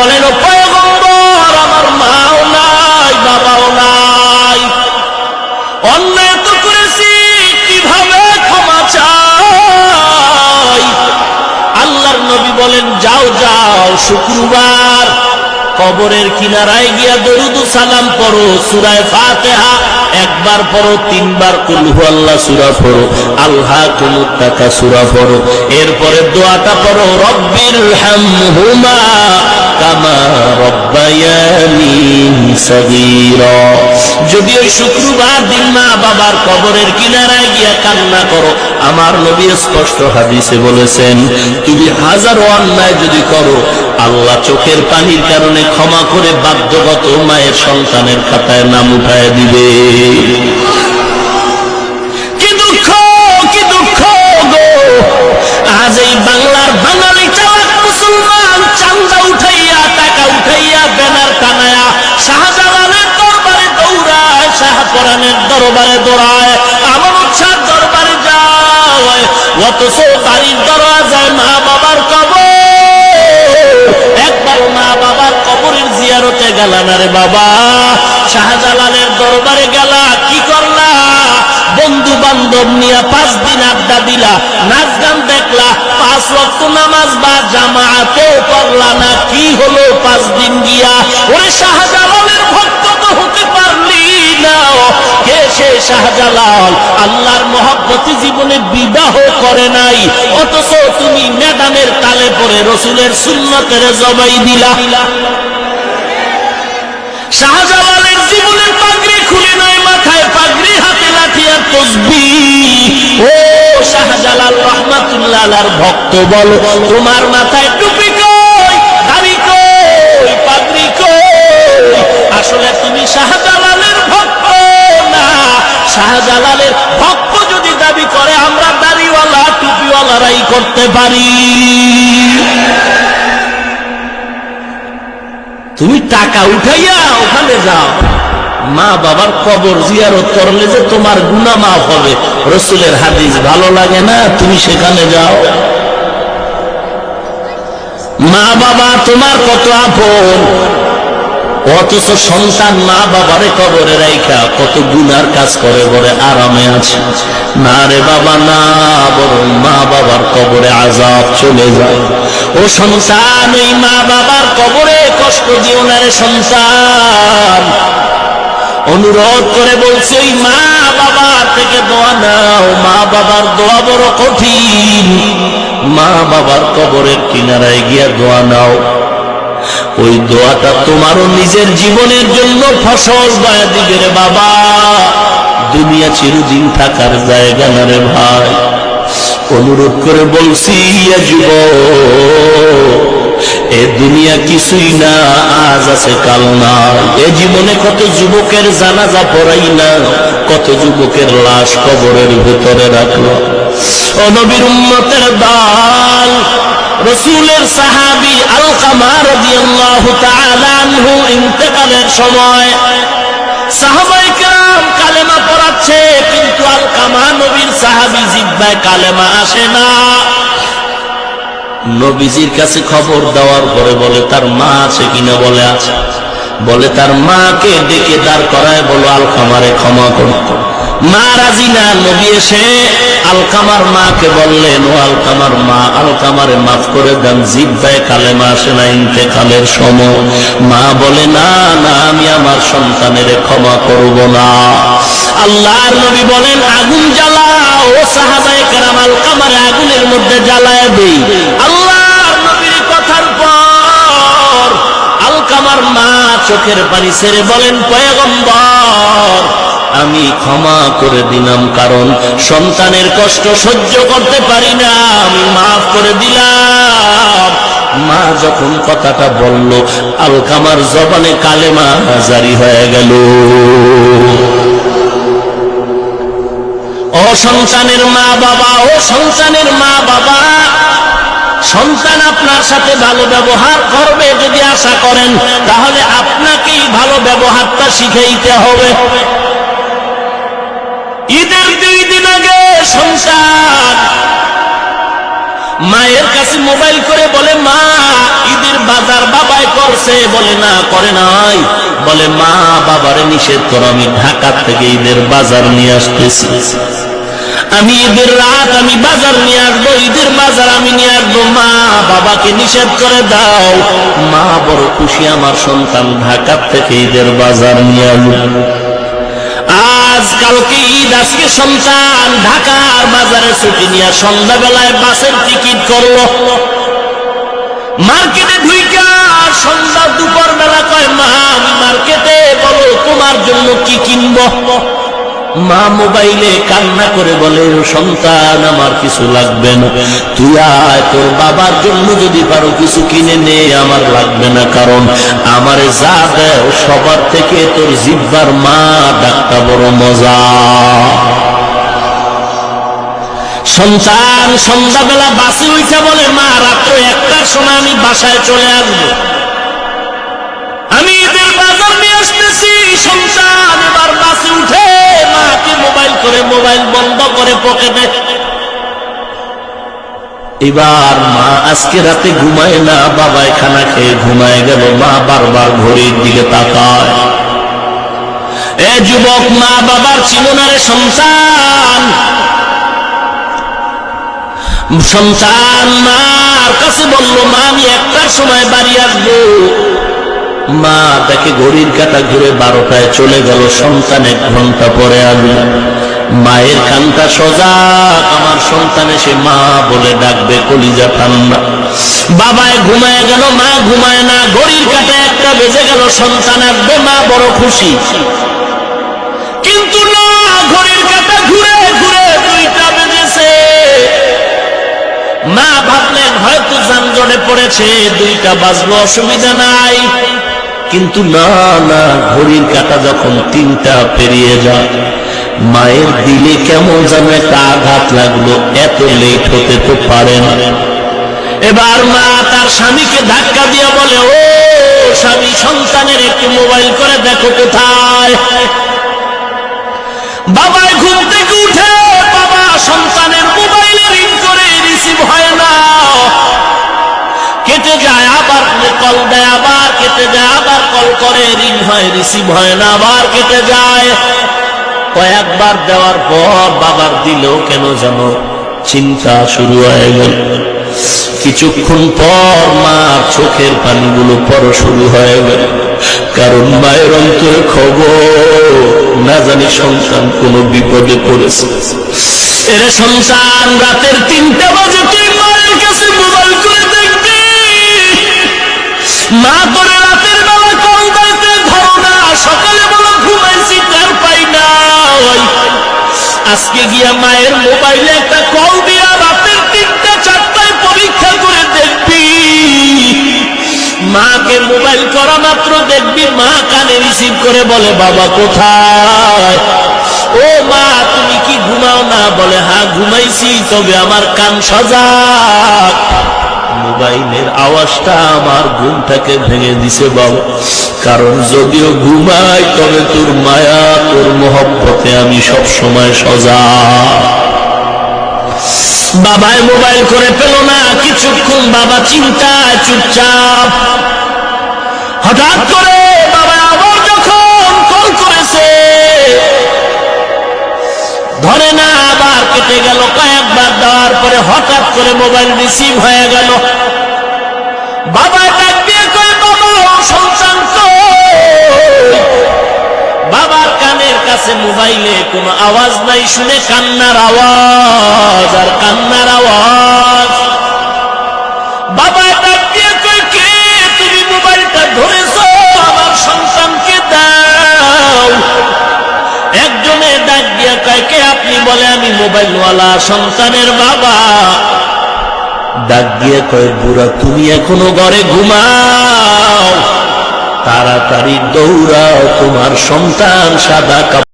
বলেন, ও পয়গম্বর, আমার মাও নাই, বাবাও নাই, অন্যায় তো করেছি, কিভাবে ক্ষমা চাই? আল্লাহর নবী বলেন, যাও যাও, শুক্রবার কবরের কিনারায় গিয়া দরুদ সালাম পড়ো, সূরা ফাতিহা একবার পড়ো, 3 বার কুল হুয়াল্লাহ সূরা পড়ো, আলহাকুমুত তাকাসুর পড়ো, এরপরে দোয়াটা পড়ো, রব্বির হামহুমা কামা রব্বায়ানি সগীরা। যদি ওই শুক্রবার দিন মা বাবার কবরের কিনারায় গিয়া কান্না করো, আমার নবী স্পষ্ট হাদিসে বলেছেন, তুমি হাজারো অন্যায় যদি করো, আল্লাহ চোখের পানির কারণে ক্ষমা করে বাধ্যগত মায়ের সন্তানের খাতায় নাম উঠায় দিবে। কি দুঃখ, কি দুঃখ গো! আজ এই বাংলার বাঙালি চালাক মুসলমান চান্দা উঠাইয়া, টাকা উঠাইয়া, ব্যানার টানায়া শাহজালালের দরবারে দৌড়ায়, শাহপরানের দরবারে দৌড়ায়, আমানত শাহর দরবারে যায়, অথচ বাড়ির দরজায় মা বাবার কবর, একবার মা বাবার কবরের জিয়ারতে গেলা না রে বাবা। শাহজালালের দরবারে গেলা, কি করলা? বন্ধু বান্ধব নিয়ে 5 দিন আড্ডা দিলা, নাচ গান দেখলা, 5 ওয়াক্ত নামাজ বা জামাতেও পড়লা না, কি হলো 5 দিন গিয়া? ওরে শাহজালালের ভক্ত তো হতে পারলি না। কে সে শাহজালাল? আল্লাহর মহব্বতে জীবনে বিবাহ করে নাই, অথচ তুমি ম্যাডামের তালে পড়ে রসুলের সুন্নতের জবাই দিলা। শাহজালালের জীবনের পাগড়ি খুলে নাই, মাথায় পাগড়ি, হাতে লাঠি আর তাসবিহ। ও শাহজালাল রহমাতুল্লাহ আলাইহির ভক্ত, বলো তোমার মাথায় টুপি কই, দাড়ি কই, পাগড়ি কই? আসলে তুমি শাহজালালের ভক্ত না। শাহজালালের ভক্ত যদি দাবি করে, আমরা দাড়িওয়ালা টুপিওয়ালারাই করতে পারি। তুমি টাকা উঠাইয়া ওখানে যাও, মা বাবার কবর জিয়ারত করলে যে তোমার গুনাহ মাফ হবে, রাসূলের হাদিস ভালো লাগে না? তুমি সেখানে যাও। মা বাবা তোমার কত আপন, অথচ সন্তান মা বাবারে কবরে রাইখা কত গুনার কাজ করে, বলে আরামে আছে। না রে বাবা না, বরং মা বাবার কবরে আযাব চলে যায়। ও সন্তান, এই মা বাবার কবরে কষ্ট দিও না রে সন্তান। অনুরোধ করে বলছি, ওই মা বাবার থেকে দোয়া নাও, মা বাবার দোয়া বড় কঠিন। মা বাবার কবরের কিনারায় গিয়া দোয়া নাও, ওই দোয়াটা তোমারও নিজের জীবনের জন্য ফসল বয়া দিবে রে বাবা। দুনিয়া চিরদিন থাকার জায়গা না রে ভাই। অনুরোধ করে বলছি, যুবক, এ দুনিয়া কিছুই না, আজ আছে কাল না। এ জীবনে কত যুবকের জানাজা পড়াই না, কত যুবকের লাশ কবরের ভেতরে রাখলো। ও নবীর উম্মতের দল, রাসূলের সাহাবী আলকামা রাদিয়াল্লাহু তাআলা আনহু ইন্তেকালের সময় সাহাবায়ে কেরাম কালেমা পড়াচ্ছে, কিন্তু আলকামা নবীর সাহাবী, জিহ্বায় কালেমা আসে না। নবীজির কাছে খবর দেওয়ার পরে বলে, তার মা আছে কিনা? বলে আছে। বলে তার মাকে ডেকে দাঁড় করায় বলো, আলকামারে ক্ষমা করো। মা রাজি না। নবী এসে আলকামার মাকে বললেন, ও আলকামার মা, আলকামারে মাফ করে দেন, জিহ্বায় কালেমা আসে না ইন্তেকালের সময়। মা বলে, না না, আমি আমার সন্তানের ক্ষমা করব না। আল্লাহর নবী বলেন, আগুন জ্বালাও। ও সাহাবায়ে কেরাম আলকামারে আগুনের মধ্যে জ্বালায় দেই। আল্লাহর নবীর কথার পর আলকামার মা চোখের পানি ছেড়ে বলেন, পয়গম্বর, আমি ক্ষমা করে দিলাম, কারণ সন্তানের কষ্ট সহ্য করতে পারি না, আমি মাফ করে দিলাম। মা যখন কথাটা বলল, আলকামার জবানে কালেমা জারি হয়ে গেল। ও সন্তানের মা বাবা, ও সন্তানের মা বাবা, সন্তান আপনার সাথে ভালো ব্যবহার করবে যদি আশা করেন, তাহলে আপনাকেই ভালো ব্যবহারটা শিখাইতে হবে। ঈদের 2 দিন আগে সন্তান মায়ের কাছে মোবাইল করে বলে, মা, ঈদের বাজার বাবাই করছে, করছে? বলে না, করে নাই। বলে মা বাবারে নিষেধ করো, আমি ঢাকা থেকে ঈদের বাজার নিয়ে আসতেছি, আমি ঈদের রাত আমি বাজার নিয়ে আসবো, ঈদের বাজার আমি নিয়ে আসবো, মা বাবাকে নিষেধ করে দাও। মা বড় খুশি, আমার সন্তান ঢাকা থেকে ঈদের বাজার নিয়ে আসবে। আজ কালকে ঈদ, আজকে সন্তান ঢাকার বাজারে ছুটি নিয়ে সন্ধ্যাবেলায় বাসের টিকিট করলো, মার্কেটে ঢুইকা সন্ধ্যা দুপুর বেলা কয় মা আমি মার্কেটে, বলো তোমার জন্য কি কিনবো? মা মোবাইলে কান্না করে বলে সন্তান আমার কিছু লাগবে না, তুই আয়, তোর বাবার জন্য যদি পারো কিছু কিনে নে, আমার লাগবে না, কারণ আমারে যা দেয় সবার থেকে তোর জিহ্বার মা ডাকটা বড় মজা। সন্তান সন্ধ্যাবেলা বাসে উঠে বলে মা রাত্র 1টার সময় আমি বাসায় চলে আসবো, আমি ঈদের বাজার নিয়ে আসতেছি। সন্তান এবার বাসে উঠে মাকে মোবাইল করে, মোবাইল বন্ধ করে পকেটে। এবার মা আজকে রাতে ঘুমায় না, বাবায় খানা খেয়ে ঘুমায় গেল, মা বারবার ঘড়ির দিকে তাকায়। এ যুবক, মা বাবার ছিল না রে সন্তান। সন্তান মার কাছে বলল মা আমি 1টার সময় বাড়ি আসবো। মা তাকে ঘড়ির কাঁটা ঘুরে 12টায় চলে গেল, সন্তান 1 ঘন্টা পরে আসবে। মায়ের কানটা সোজা, আমার সন্তান এসে মা বলে ডাকবে, কলিজা ঠান্ডা। বাবায় ঘুমায় গেল, মা ঘুমায় না, ঘড়ির কাঁটা 1টা বেজে গেল, সন্তান আসবে, মা বড় খুশি। কিন্তু না, ঘড়ির কাঁটা ঘুরে ঘুরে 2টা বেজেছে। মা ভাবলেন হয়তো যানজটে পড়েছে, 2টা বাজলো, অসুবিধা নাই। কিন্তু না না, ঘড়ির কাঁটা যখন 3টা পেরিয়ে যায়, মায়ের দিলে কেমন যেন একটা আঘাত লাগলো, এত লেট হতে তো পারে না। এবার মা তার স্বামীকে ধাক্কা দিয়ে বলে ও স্বামী, সন্তানের একটু মোবাইল করে দেখো কোথায়। বাবাই ঘুম থেকে উঠে, বাবা সন্তানের মোবাইলে রিং করে, রিসিভ হয় না, কেটে যায়, আবার কল দেয়, আবার কেটে যায়, আবার কল করে, রিং হয়, রিসিভ হয় না, আবার কেটে যায়। কয়েকবার দেওয়ার পর বাবার দিলেও কেন যেন চিন্তা শুরু হয়ে গেল। কিছুক্ষণ পর মার চোখের পানিগুলো পড়া শুরু হয়ে গেল, কারণ মায়ের অন্তরে খবর, না জানি সন্তান কোনো বিপদে পড়েছে। এর সন্তান রাতের 3টা বাজে তুই মায়ের কাছে মোবাইল করে দেখবি, মা করে রাতের বেলা কল দিতে ধরো না, সকালে বলো ঘুমাইছি তার পাই না। আজকে গিয়া মায়ের মোবাইলে একটা কল দিয়া রাতের 3টা 4টায় পরীক্ষা করে দেখবি, মাকে মোবাইল করা মাত্র দেখবি মা কানে রিসিভ করে বলে বাবা কোথায়? ও মা তুমি কি ঘুমাও না? বলে হ্যাঁ ঘুমাইছি, তবে আমার কান সজাগ। মোবাইলের আওয়াজটা আমার ঘুমটাকে ভেঙে দিছে বাবা, কারণ যদিও ঘুমাই তবে তোর মায়া তোর মহব্বতে আমি সব সময় সজাগ। বাবায় মোবাইল করে পেল না, কিছুক্ষণ বাবা চিন্তায় চুপচাপ। হঠাৎ করে বাবা আবার যখন কল করেছে ধরে না, আবার কেটে গেল, কয়েকবার দেওয়ার পরে হঠাৎ করে মোবাইল রিসিভ হয়ে গেল। বাবা ডাক দিয়ে কয় বাবা সন্তান কই? বাবার কানের কাছে মোবাইলে কোনো আওয়াজ নাই, শুনে কান্নার আওয়াজ আর কান্নার আওয়াজ। বাবা ডাক দিয়ে কয় কে তুমি মোবাইলটা ধরেছো? আমার সন্তানকে দাও। একজনে ডাক দিয়ে কয় কে আপনি? বলে আমি মোবাইলওয়ালা সন্তানের বাবা। ডাক দিয়ে কয় বুড়া তুমি এখনো ঘরে ঘুমাও, তাড়াতাড়ি দৌড়াও, তোমার সন্তান সাদা